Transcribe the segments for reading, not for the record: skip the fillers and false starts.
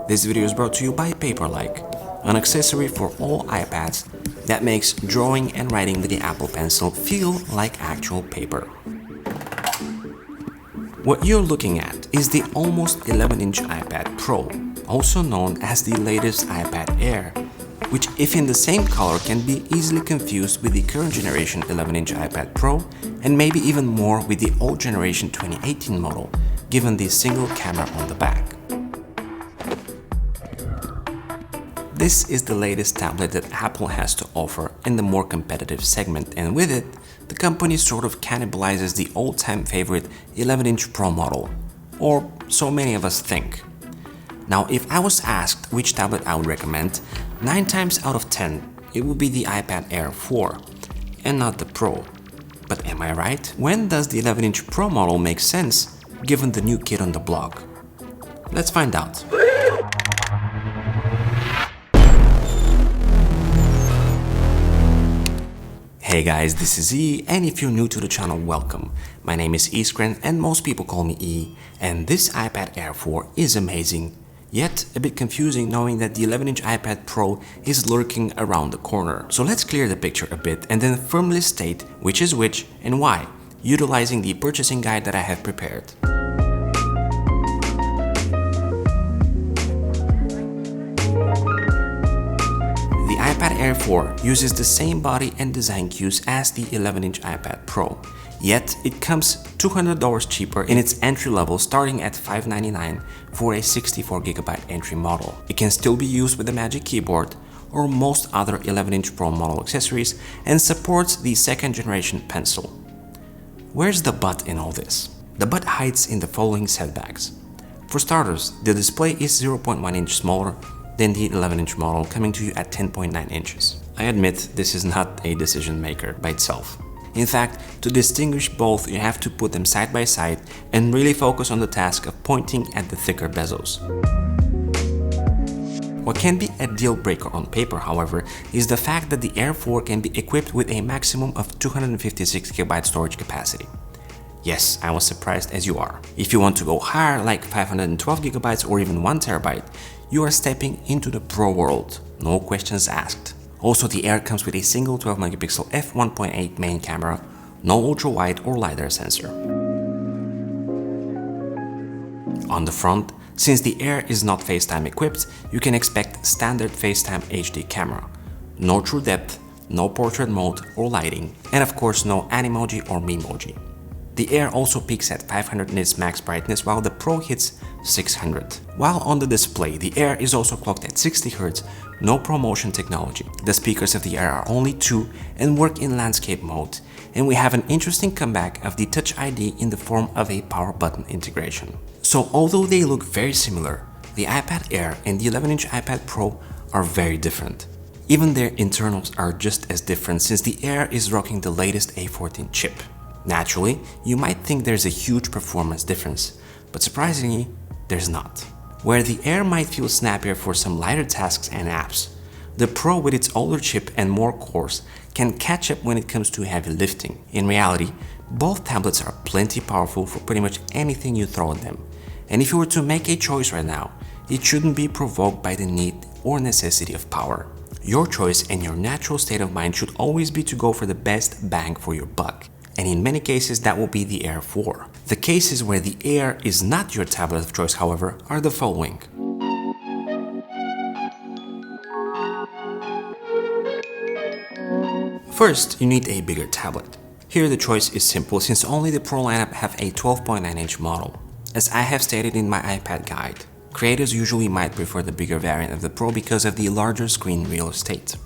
This video is brought to you by Paperlike, an accessory for all iPads that makes drawing and writing with the Apple Pencil feel like actual paper. What you're looking at is the almost 11-inch iPad Pro, also known as the latest iPad Air, which if in the same color can be easily confused with the current generation 11-inch iPad Pro and maybe even more with the old generation 2018 model, given the single camera on the back. This is the latest tablet that Apple has to offer in the more competitive segment, and with it, the company sort of cannibalizes the old-time favorite 11-inch Pro model, or so many of us think. Now, if I was asked which tablet I would recommend, 9 times out of 10, it would be the iPad Air 4, and not the Pro. But am I right? When does the 11-inch Pro model make sense, given the new kid on the block? Let's find out. Hey guys, this is E, and if you're new to the channel, welcome. My name is Iskren and most people call me E, and this iPad Air 4 is amazing, yet a bit confusing knowing that the 11-inch iPad Pro is lurking around the corner. So let's clear the picture a bit and then firmly state which is which and why, utilizing the purchasing guide that I have prepared. The iPad Air 4 uses the same body and design cues as the 11-inch iPad Pro, yet it comes $200 cheaper in its entry level, starting at $599 for a 64GB entry model. It can still be used with the Magic Keyboard or most other 11-inch Pro model accessories and supports the second generation pencil. Where's the but in all this? The but hides in the following setbacks. For starters, the display is 0.1 inch smaller than the 11-inch model, coming to you at 10.9 inches. I admit this is not a decision maker by itself. In fact, to distinguish both, you have to put them side by side and really focus on the task of pointing at the thicker bezels. What can be a deal breaker on paper, however, is the fact that the Air 4 can be equipped with a maximum of 256GB storage capacity. Yes, I was surprised as you are. If you want to go higher, like 512GB or even 1TB, you are stepping into the Pro world, no questions asked. Also, the Air comes with a single 12MP f1.8 main camera, no ultra-wide or LiDAR sensor. On the front, since the Air is not FaceTime equipped, you can expect standard FaceTime HD camera, no true depth, no portrait mode or lighting, and of course no Animoji or Memoji. The Air also peaks at 500 nits max brightness while the Pro hits 600. While on the display, the Air is also clocked at 60Hz, no ProMotion technology. The speakers of the Air are only 2 and work in landscape mode, and we have an interesting comeback of the Touch ID in the form of a power button integration. So although they look very similar, the iPad Air and the 11-inch iPad Pro are very different. Even their internals are just as different, since the Air is rocking the latest A14 chip. Naturally, you might think there's a huge performance difference, but surprisingly, there's not. Where the Air might feel snappier for some lighter tasks and apps, the Pro with its older chip and more cores can catch up when it comes to heavy lifting. In reality, both tablets are plenty powerful for pretty much anything you throw at them. And if you were to make a choice right now, it shouldn't be provoked by the need or necessity of power. Your choice and your natural state of mind should always be to go for the best bang for your buck. And in many cases that will be the Air 4. The cases where the Air is not your tablet of choice, however, are the following. First, you need a bigger tablet. Here the choice is simple, since only the Pro lineup have a 12.9-inch model. As I have stated in my iPad guide, creators usually might prefer the bigger variant of the Pro because of the larger screen real estate.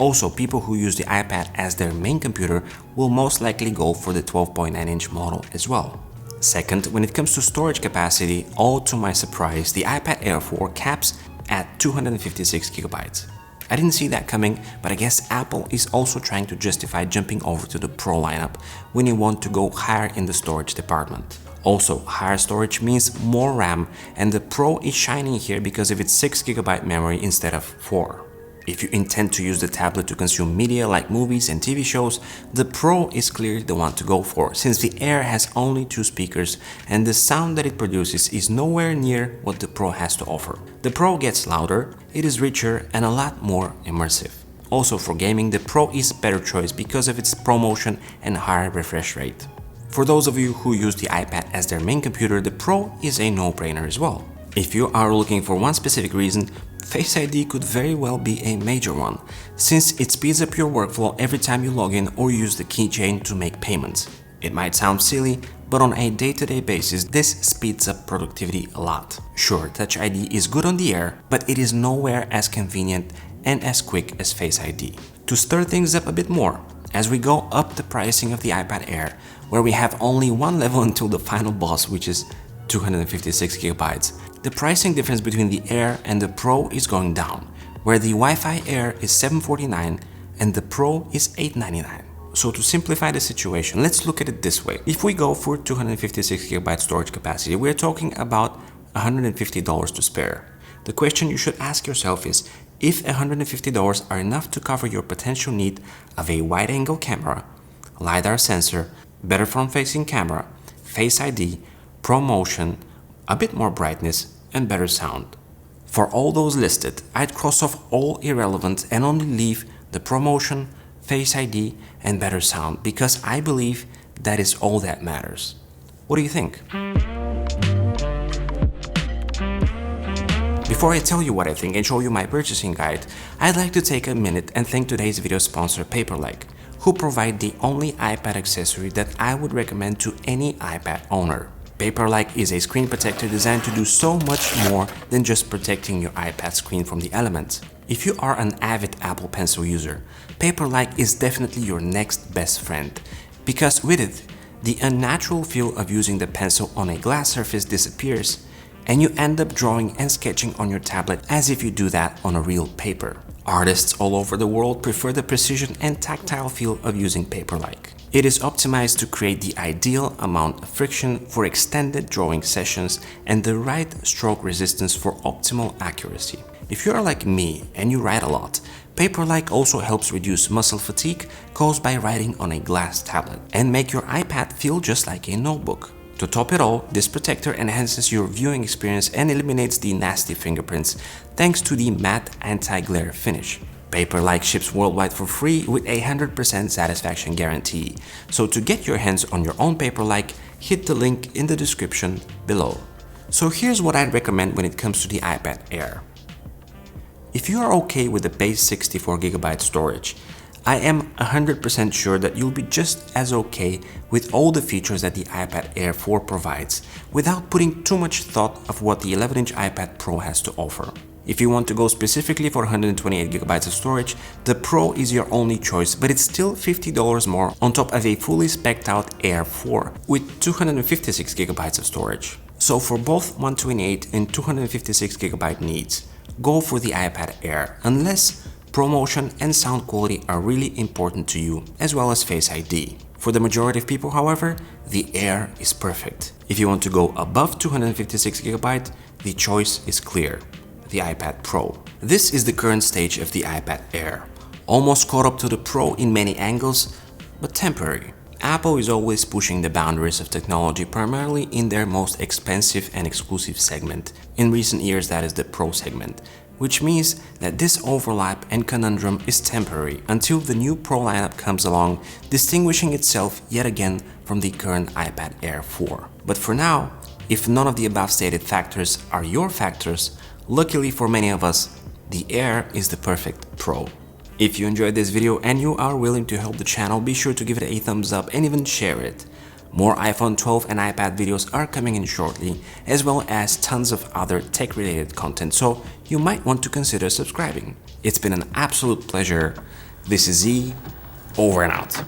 Also, people who use the iPad as their main computer will most likely go for the 12.9-inch model as well. Second, when it comes to storage capacity, all to my surprise, the iPad Air 4 caps at 256GB. I didn't see that coming, but I guess Apple is also trying to justify jumping over to the Pro lineup when you want to go higher in the storage department. Also, higher storage means more RAM, and the Pro is shining here because of its 6GB memory instead of 4. If you intend to use the tablet to consume media like movies and TV shows, the Pro is clearly the one to go for, since the Air has only 2 speakers and the sound that it produces is nowhere near what the Pro has to offer. The Pro gets louder, it is richer and a lot more immersive. Also for gaming, the Pro is a better choice because of its ProMotion and higher refresh rate. For those of you who use the iPad as their main computer, the Pro is a no-brainer as well. If you are looking for one specific reason, Face ID could very well be a major one, since it speeds up your workflow every time you log in or use the keychain to make payments. It might sound silly, but on a day-to-day basis, this speeds up productivity a lot. Sure, Touch ID is good on the Air, but it is nowhere as convenient and as quick as Face ID. To stir things up a bit more, as we go up the pricing of the iPad Air, where we have only one level until the final boss, which is 256GB, the pricing difference between the Air and the Pro is going down, where the Wi-Fi Air is $749 and the Pro is $899. So to simplify the situation, let's look at it this way. If we go for 256GB storage capacity, we're talking about $150 to spare. The question you should ask yourself is, if $150 are enough to cover your potential need of a wide-angle camera, LiDAR sensor, better front-facing camera, Face ID, ProMotion, a bit more brightness, and better sound. For all those listed, I'd cross off all irrelevant and only leave the ProMotion, Face ID, and better sound, because I believe that is all that matters. What do you think? Before I tell you what I think and show you my purchasing guide, I'd like to take a minute and thank today's video sponsor Paperlike, who provide the only iPad accessory that I would recommend to any iPad owner. Paperlike is a screen protector designed to do so much more than just protecting your iPad screen from the elements. If you are an avid Apple Pencil user, Paperlike is definitely your next best friend, because with it, the unnatural feel of using the pencil on a glass surface disappears, and you end up drawing and sketching on your tablet as if you do that on a real paper. Artists all over the world prefer the precision and tactile feel of using Paperlike. It is optimized to create the ideal amount of friction for extended drawing sessions and the right stroke resistance for optimal accuracy. If you are like me and you write a lot, Paperlike also helps reduce muscle fatigue caused by writing on a glass tablet and make your iPad feel just like a notebook. To top it all, this protector enhances your viewing experience and eliminates the nasty fingerprints thanks to the matte anti-glare finish. Paperlike ships worldwide for free with a 100% satisfaction guarantee. So to get your hands on your own Paperlike, hit the link in the description below. So here's what I'd recommend when it comes to the iPad Air. If you are okay with the base 64GB storage, I am 100% sure that you'll be just as okay with all the features that the iPad Air 4 provides without putting too much thought of what the 11-inch iPad Pro has to offer. If you want to go specifically for 128GB of storage, the Pro is your only choice, but it's still $50 more on top of a fully spec'd out Air 4 with 256GB of storage. So for both 128 and 256GB needs, go for the iPad Air, unless ProMotion and sound quality are really important to you, as well as Face ID. For the majority of people, however, the Air is perfect. If you want to go above 256GB, the choice is clear: the iPad Pro. This is the current stage of the iPad Air. Almost caught up to the Pro in many angles, but temporary. Apple is always pushing the boundaries of technology, primarily in their most expensive and exclusive segment. In recent years, that is the Pro segment, which means that this overlap and conundrum is temporary until the new Pro lineup comes along, distinguishing itself yet again from the current iPad Air 4. But for now, if none of the above stated factors are your factors, luckily for many of us, the Air is the perfect Pro. If you enjoyed this video and you are willing to help the channel, be sure to give it a thumbs up and even share it. More iPhone 12 and iPad videos are coming in shortly, as well as tons of other tech-related content, so you might want to consider subscribing. It's been an absolute pleasure. This is Z, over and out.